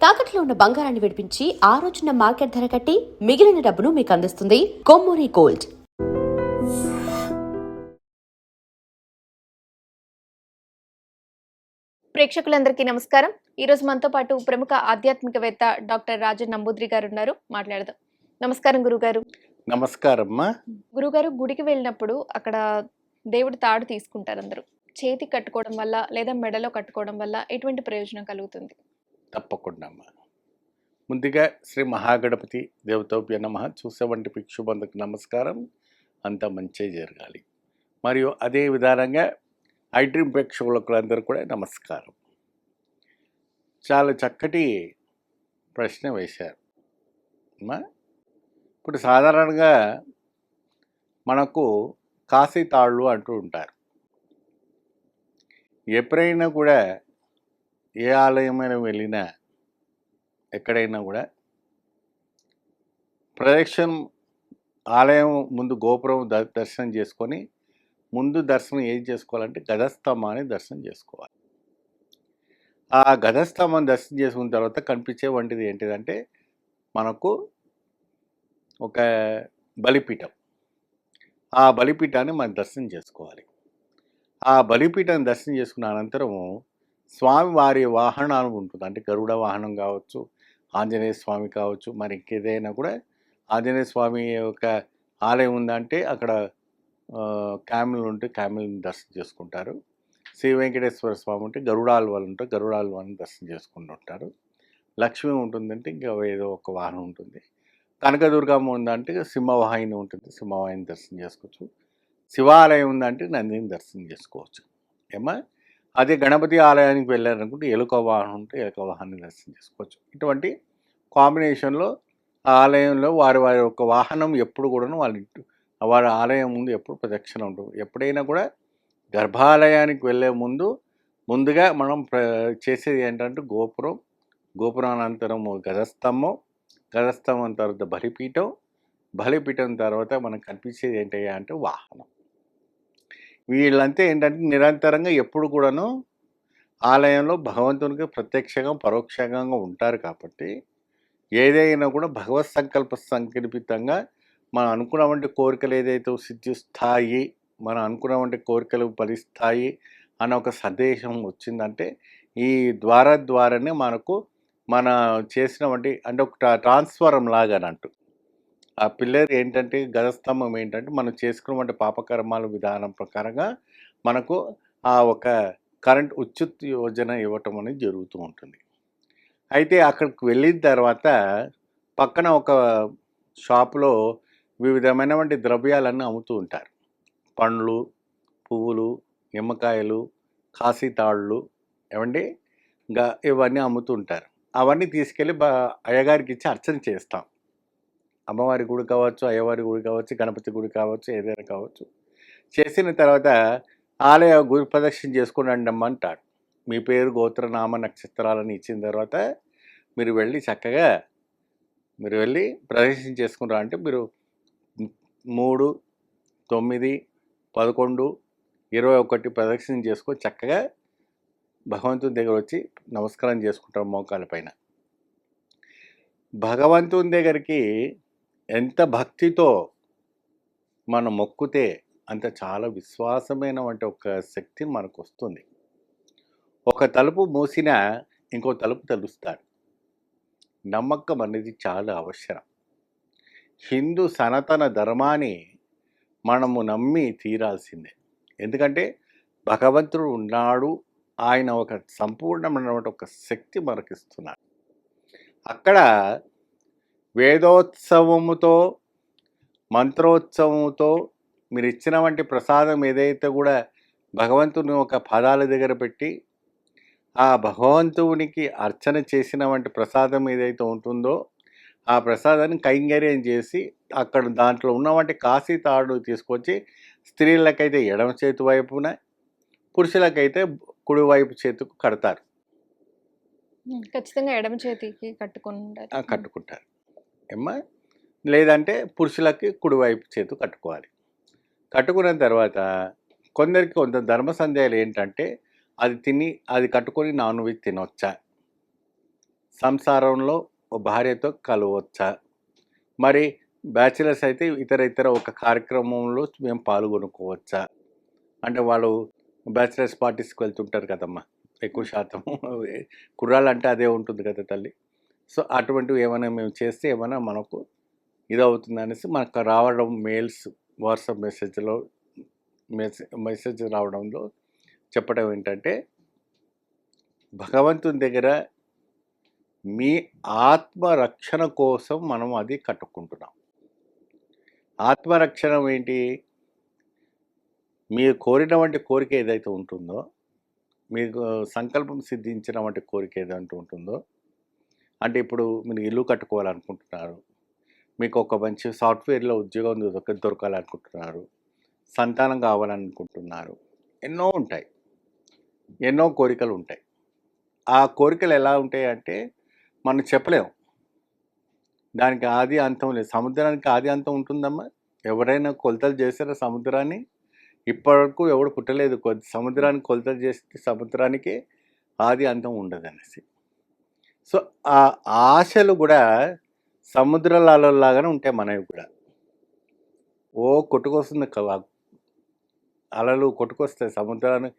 తాకట్లో ఉన్న బంగారాన్ని విడిపించి ఆ రోజున మార్కెట్ ధర కట్టి మిగిలిన డబ్బును మీకు అందిస్తుంది కొమ్మూరి గోల్డ్. ప్రేక్షకులందరికీ నమస్కారం. ఈరోజు మనతో పాటు ప్రముఖ ఆధ్యాత్మికవేత్త డాక్టర్ రాజన్ నంబూద్రి గారు ఉన్నారు. మాట్లాడదాం. నమస్కారం గురుగారు. నమస్కారమ్మా. గురుగారు, గుడికి వెళ్ళినప్పుడు అక్కడ దేవుడి తాడు తీసుకుంటారు అందరూ. చేతి కట్టుకోవడం వల్ల లేదా మెడలో కట్టుకోవడం వల్ల ఎటువంటి ప్రయోజనం కలుగుతుంది? తప్పకుండా అమ్మా. ముందుగా శ్రీ మహాగణపతి దేవతోభ్య నమః. చూసేవంటి భిక్షుబంధుకు నమస్కారం. అంతా మంచి జరగాలి. మరియు అదే విధానంగా ఐడ్రీమ్ ప్రేక్షకులందరూ కూడా నమస్కారం. చాలా చక్కటి ప్రశ్న వేశారు అమ్మా. ఇప్పుడు సాధారణంగా మనకు కాశీ తాళ్ళు అంటూ ఉంటారు. ఎప్పుడైనా కూడా ఏ ఆలయమైన వెళ్ళినా ఎక్కడైనా కూడా ప్రదక్షిణం ఆలయం ముందు గోపురం దర్శనం చేసుకొని ముందు దర్శనం ఏం చేసుకోవాలంటే గజస్తంభాన్ని దర్శనం చేసుకోవాలి. ఆ గజస్తంభం దర్శనం చేసుకున్న తర్వాత కనిపించే వంటిది ఏంటిదంటే మనకు ఒక బలిపీఠం. ఆ బలిపీఠాన్ని మనం దర్శనం చేసుకోవాలి. ఆ బలిపీఠాన్ని దర్శనం చేసుకున్న అనంతరము స్వామి వారి వాహనాలు ఉంటుంది. అంటే గరుడ వాహనం కావచ్చు, ఆంజనేయ స్వామి కావచ్చు, మరి ఇంకేదైనా కూడా ఆంజనేయ స్వామి యొక్క ఆలయం ఉందంటే అక్కడ క్యామిల్ ఉంటే క్యామిల్ని దర్శనం చేసుకుంటారు. శ్రీ వెంకటేశ్వర స్వామి ఉంటే గరుడాల్వాలు ఉంటే గరుడాల్వాలను దర్శనం చేసుకుంటుంటారు. లక్ష్మి ఉంటుందంటే ఇంకా ఏదో ఒక వాహనం ఉంటుంది. కనకదుర్గమ్మ ఉందంటే సింహవాహిని ఉంటుంది, సింహవాహిని దర్శనం చేసుకోవచ్చు. శివాలయం ఉందంటే నందిని దర్శనం చేసుకోవచ్చు. ఏమా అదే గణపతి ఆలయానికి వెళ్ళారనుకుంటే ఎలుక వాహనం ఉంటే ఎలుక వాహనాన్ని దర్శనం చేసుకోవచ్చు. ఇటువంటి కాంబినేషన్లో ఆలయంలో వారి వారి యొక్క వాహనం ఎప్పుడు కూడాను వారి ఆలయం ముందు ఎప్పుడు ప్రదక్షిణ ఉంటుంది. ఎప్పుడైనా కూడా గర్భాలయానికి వెళ్ళే ముందుగా మనం చేసేది ఏంటంటే గోపురానంతరం గజస్తంభం తర్వాత బలిపీఠం తర్వాత మనకు కనిపించేది ఏంటయ్యా అంటే వాహనం. వీళ్ళంతా ఏంటంటే నిరంతరంగా ఎప్పుడు కూడాను ఆలయంలో భగవంతునికి ప్రత్యక్షంగా పరోక్షంగా ఉంటారు. కాబట్టి ఏదైనా కూడా భగవత్ సంకల్పితంగా మనం అనుకున్నవంటి కోరికలు ఏదైతే సిద్ధిస్తాయి, మనం అనుకున్నవంటి కోరికలు ఫలిస్తాయి అన్న ఒక సందేశం వచ్చిందంటే ఈ ద్వారానే మనకు మన చేసినవంటి అంటే ఒక ట్రాన్స్ఫారం లాగానంటూ ఆ పిల్లర్ ఏంటంటే గజస్తంభం ఏంటంటే మనం చేసుకున్నటువంటి పాపకర్మాల విధానం ప్రకారంగా మనకు ఆ ఒక కరెంట్ ఉచిత్ యోజన ఇవ్వటం అనేది జరుగుతూ ఉంటుంది. అయితే అక్కడికి వెళ్ళిన తర్వాత పక్కన ఒక షాపులో వివిధమైనటువంటి ద్రవ్యాలన్నీ అమ్ముతూ ఉంటారు. పండ్లు, పువ్వులు, నిమ్మకాయలు, కాశీ తాళ్ళు ఏమండి ఇవన్నీ అమ్ముతూ ఉంటారు. అవన్నీ తీసుకెళ్ళి అయ్యగారికి ఇచ్చి అర్చన చేస్తాం. అమ్మవారి గుడి కావచ్చు, అయ్యవారి గుడి కావచ్చు, గణపతి గుడి కావచ్చు, ఏదైనా కావచ్చు. చేసిన తర్వాత ఆలయ గురి ప్రదక్షిణ చేసుకుని రండమ్మ అంటాడు. మీ పేరు, గోత్ర, నామ, నక్షత్రాలను ఇచ్చిన తర్వాత మీరు వెళ్ళి ప్రదక్షిణ చేసుకుని రా అంటే మీరు 3, 9, 11, 21 ప్రదక్షిణ చేసుకొని చక్కగా భగవంతుని దగ్గర వచ్చి నమస్కారం చేసుకుంటాం మోకాళ్ళ పైన. భగవంతుని దగ్గరికి ఎంత భక్తితో మనం మొక్కుతే అంత చాలా విశ్వాసమైన వంటి ఒక శక్తి మనకు వస్తుంది. ఒక తలుపు మూసినా ఇంకో తలుపు తెలుస్తాడు. నమ్మకం అనేది చాలా అవసరం. హిందూ సనాతన ధర్మాన్ని మనము నమ్మి తీరాల్సిందే. ఎందుకంటే భగవంతుడు ఉన్నాడు, ఆయన ఒక సంపూర్ణమైనటువంటి ఒక శక్తి మనకిస్తున్నాడు. అక్కడ వేదోత్సవముతో మంత్రోత్సవముతో మీరు ఇచ్చిన వంటి ప్రసాదం ఏదైతే కూడా భగవంతుని ఒక పాదాల దగ్గర పెట్టి ఆ భగవంతునికి అర్చన చేసిన వంటి ప్రసాదం ఏదైతే ఉంటుందో ఆ ప్రసాదాన్ని కైంకర్యం చేసి అక్కడ దాంట్లో ఉన్నవంటి కాశీ తాడు తీసుకొచ్చి స్త్రీలకైతే ఎడమ చేతి వైపున, పురుషులకైతే కుడివైపు చేతికి కడతారు. ఖచ్చితంగా ఎడమ చేతికి కట్టుకుంటారు ఏమ్మా. లేదంటే పురుషులకి కుడివైపు చేతు కట్టుకోవాలి. కట్టుకున్న తర్వాత కొంత ధర్మ సందేహాలు ఏంటంటే అది కట్టుకొని నాన్ వెజ్ తినొచ్చా, సంసారంలో ఓ భార్యతో కలవచ్చా, మరి బ్యాచిలర్స్ అయితే ఇతర ఒక కార్యక్రమంలో మేము పాల్గొనుకోవచ్చా, అంటే వాళ్ళు బ్యాచిలర్స్ పార్టీస్కి వెళ్తుంటారు కదమ్మా ఎక్కువ శాతం. కుర్రాళ్ళు అంటే అదే ఉంటుంది కదా తల్లి. సో అటువంటివి ఏమైనా మేము చేస్తే ఏమైనా మనకు ఇదవుతుంది అనేసి మనకు రావడం మెయిల్స్, వాట్సాప్ మెసేజ్లో మెసేజ్ రావడంలో చెప్పడం ఏంటంటే, భగవంతుని దగ్గర మీ ఆత్మరక్షణ కోసం మనం అది కట్టుకుంటున్నాం. ఆత్మరక్షణ ఏంటి? మీరు కోరినటువంటి కోరిక ఏదైతే ఉంటుందో, మీకు సంకల్పం సిద్ధించినటువంటి కోరిక ఏదంటూ ఉంటుందో, అంటే ఇప్పుడు మీరు ఇల్లు కట్టుకోవాలనుకుంటున్నారు, మీకు ఒక మంచి సాఫ్ట్వేర్లో ఉద్యోగం దొరకాలనుకుంటున్నారు, సంతానం కావాలనుకుంటున్నారు, ఎన్నో ఉంటాయి, ఎన్నో కోరికలు ఉంటాయి. ఆ కోరికలు ఎలా ఉంటాయి అంటే మనం చెప్పలేము. దానికి ఆది అంతం లేదు. సముద్రానికి ఆది అంతం ఉంటుందమ్మా? ఎవరైనా కొలతలు చేశారా సముద్రాన్ని? ఇప్పటివరకు ఎవడు పుట్టలేదు. సముద్రానికి కొలతలు చేస్తే సముద్రానికి ఆది అంతం ఉండదనేసి. సో ఆ ఆశలు కూడా సముద్రాల అలలాగానే ఉంటాయి మనవి కూడా. ఓ కొట్టుకొస్తుంది అలలు కొట్టుకొస్తాయి సముద్రాన్ని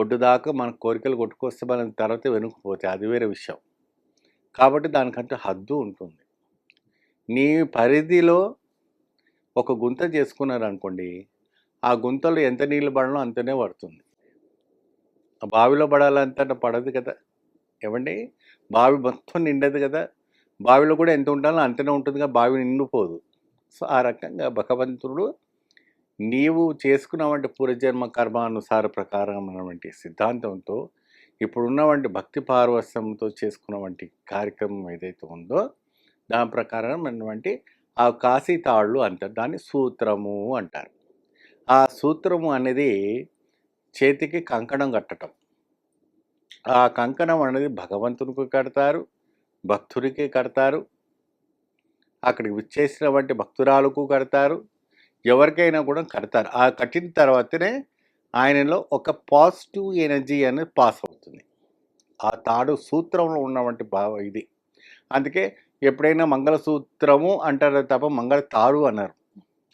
ఒడ్డు దాకా మన కోరికలు కొట్టుకొస్తే మనం తర్వాత వెనుకపోతాయి, అది వేరే విషయం. కాబట్టి దానికంటే హద్దు ఉంటుంది. నీ పరిధిలో ఒక గుంత చేసుకున్నారనుకోండి, ఆ గుంతలో ఎంత నీళ్ళు పడాలో అంతనే పడుతుంది. ఆ బావిలో పడాలంటే పడదు కదా ఏమండి, బావి మొత్తం నిండదు కదా, బావిలో కూడా ఎంత ఉండాలో అంతనే ఉంటుందిగా, బావి నిండిపోదు. సో ఆ రకంగా భగవంతుడు నీవు చేసుకున్నటువంటి పూర్వజన్మ కర్మానుసార ప్రకారమైనటువంటి సిద్ధాంతంతో ఇప్పుడున్నటువంటి భక్తి పార్వశ్యంతో చేసుకున్నటువంటి కార్యక్రమం ఏదైతే ఉందో దాని ప్రకారమైనటువంటి ఆ కాశీ తాళ్ళు అంటారు, దాన్ని సూత్రము అంటారు. ఆ సూత్రము అనేది చేతికి కంకణం కట్టడం. ఆ కంకణం అనేది భగవంతునికి కడతారు, భక్తుడికి కడతారు, అక్కడికి విచ్చేసినటువంటి భక్తురాలకు కడతారు, ఎవరికైనా కూడా కడతారు. ఆ కట్టిన తర్వాతనే ఆయనలో ఒక పాజిటివ్ ఎనర్జీ అనేది పాస్ అవుతుంది. ఆ తాడు సూత్రంలో ఉన్నటువంటి ఇది. అందుకే ఎప్పుడైనా మంగళసూత్రము అంటారు తప్ప మంగళ తాడు అన్నారు.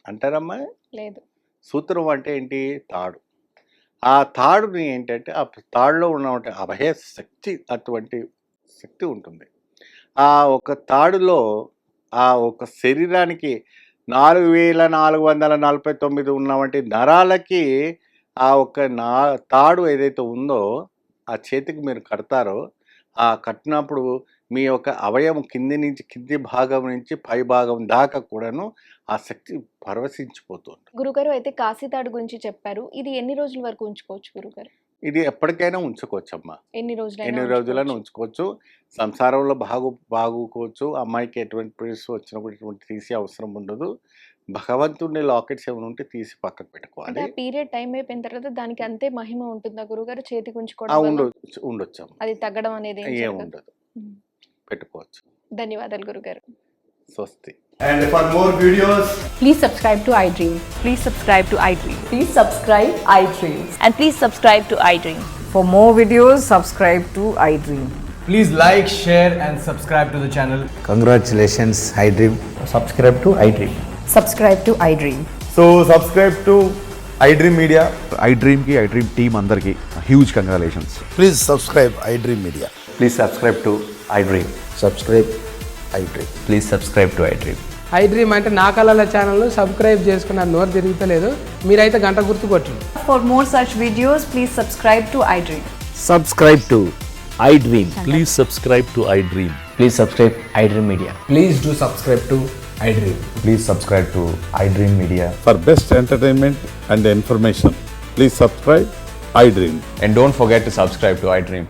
అంటారమ్మా? లేదు. సూత్రం అంటే ఏంటి? తాడు. ఆ తాడుని ఏంటంటే ఆ తాడులో ఉన్నటువంటి అభయ శక్తి, అటువంటి శక్తి ఉంటుంది. ఆ ఒక తాడులో ఆ ఒక శరీరానికి 4449 ఉన్నటువంటి నరాలకి ఆ ఒక తాడు ఏదైతే ఉందో ఆ చేతికి మీరు కడతారో, ఆ కట్టినప్పుడు మీ యొక్క అవయవం కింది భాగం నుంచి పై భాగం దాకా కూడాను ఆ శక్తి పరవశించిపోతుంది. గురుగారు, అయితే కాశీతాడు గురించి చెప్పారు. ఇది ఎన్ని రోజుల వరకు ఉంచుకోవచ్చు గురుగారు? ఇది ఎప్పటికైనా ఉంచుకోవచ్చమ్మా, ఎన్ని ఎన్ని రోజులైనా ఉంచుకోవచ్చు. సంసారంలో బాగుకోవచ్చు. అమ్మాయికి ఎటువంటి ప్రేస్ వచ్చినప్పుడు ఎటువంటి తీసే అవసరం ఉండదు. భగవంతుడిని లాకెట్స్ ఏమైనా ఉంటే తీసి పక్కకు పెట్టుకోవాలి. పీరియడ్ టైం అయిపోయిన తర్వాత దానికి అంతే మహిమ ఉంటుందా గురుగారు? చేతికి ఉంచుకోవడం ఉండొచ్చు, అది తగ్గడం అనేది ఏముండదు, పెట్టుకోవచ్చు. ధన్యవాదాలు గురుగారు. స్వస్తి. And for more videos, Please subscribe to iDream. Please subscribe to iDream. Please subscribe iDream. And please subscribe to iDream. For more videos, subscribe to iDream. please like, share and subscribe to the channel. Congratulations, iDream. Subscribe to iDream. Subscribe to iDream. So subscribe to iDream Media. iDream team andarki huge congratulations. Please subscribe iDream Media. Please subscribe to iDream. Subscribe iDream. Please subscribe to iDream. iDream అంటే నా కళల ఛానల్ను subscribe చేసుకున్న నోరు తిరుగుతలేదు, మీరైతే గంట గుర్తు కొట్టండి. For more such videos, please subscribe to iDream. Subscribe to iDream. Please subscribe to iDream. Please subscribe iDream Media. Please do subscribe to iDream. Please subscribe to iDream Media. For best entertainment and information, please subscribe iDream. And don't forget to subscribe to iDream.